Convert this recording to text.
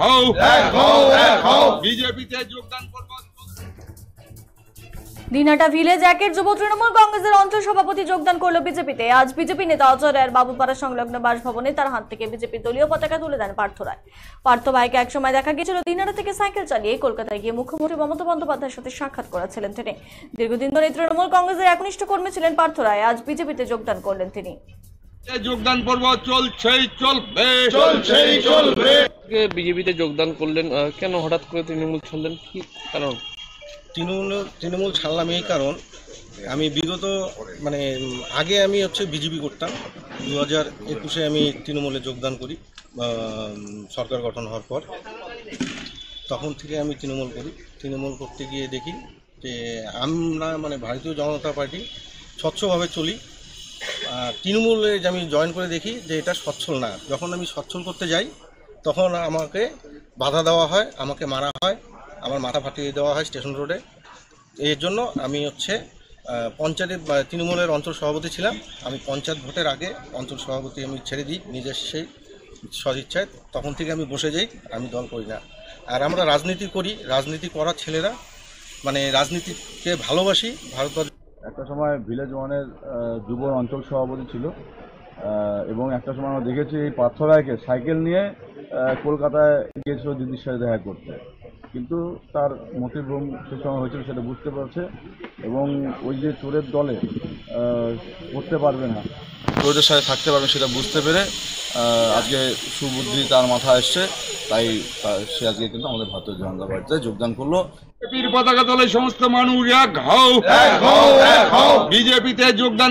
হও, বিজেপিতে যোগদান করব। দিনহাটা ভিলেজ একের যুব তৃণমূল কংগ্রেসের অঞ্চল সভাপতি যোগদান করলো বিজেপিতে। আজ বিজেপি নেতা অজয় রায়ের বাবুপাড়া সংলগ্ন বাসভবনে তার হাত থেকে বিজেপি দলীয় পতাকা তুলে দেন পার্থ রায়। পার্থ ভাইকে একসময় দেখা গিয়েছিল দিনহাটা থেকে সাইকেল চালিয়ে কলকাতায় গিয়ে মুখ্যমন্ত্রী মমতা বন্দ্যোপাধ্যায়ের সাথে সাক্ষাৎ করেছিলেন তিনি। দীর্ঘদিন ধরে তৃণমূল কংগ্রেসের একনিষ্ঠ কর্মী ছিলেন পার্থ রায়। আজ বিজেপিতে যোগদান করলেন তিনি। যোগদান পর্ব চলছেই চলবে। বিজেপিতে যোগদান করলেন, কেন হঠাৎ করে তৃণমূল ছাড়লেন, কি কারণ? তৃণমূল ছাড়লাম এই কারণ, আমি বিগত আগে আমি বিজেপি করতাম। 2021-এ আমি তৃণমূলে যোগদান করি সরকার গঠন হওয়ার পর। তখন থেকে আমি তৃণমূল করতে গিয়ে দেখি যে আমরা ভারতীয় জনতা পার্টি স্বচ্ছভাবে চলি। তৃণমূলে যে আমি জয়েন করে দেখি যে এটা সচ্ছল না। যখন আমি সচ্ছল করতে যাই তখন আমাকে বাধা দেওয়া হয়, আমাকে মারা হয়, আমার মাথা ফাটিয়ে দেওয়া হয় স্টেশন রোডে। এর জন্য আমি পঞ্চায়েতের তৃণমূলের অঞ্চল সভাপতি ছিলাম। আমি পঞ্চায়েত ভোটের আগে অঞ্চল সভাপতি আমি ছেড়ে দিই নিজের সেই সদিচ্ছায়। তখন থেকে আমি বসে যাই, আমি দল করি না। আর আমরা রাজনীতি করি, রাজনীতি করার ছেলেরা রাজনীতিকে ভালোবাসি। ভারতবর্ষ একটা সময় ভিলেজ ওয়ানের যুব অঞ্চল সভাপতি ছিল এবং একটা সময় আমরা দেখেছি এই পার্থ রায়কে সাইকেল নিয়ে কলকাতায় গিয়েছিল দিদির সাথে দেখা করতে, কিন্তু তার মোটিভ সে সময় হয়েছিল সেটা বুঝতে পারছে এবং ওই যে চোরের দলে করতে পারবে না, চোরদের সাথে থাকতে পারবে সেটা বুঝতে পেরে আজকে সুবুদ্ধি তার মাথায় এসছে, তাই সে আজকে কিন্তু আমাদের ভারতীয় জনতা পার্টিতে যোগদান করলো। বিজেপির পতাকা তলে সমস্ত মানুষ এক হও, বিজেপিতে যোগদান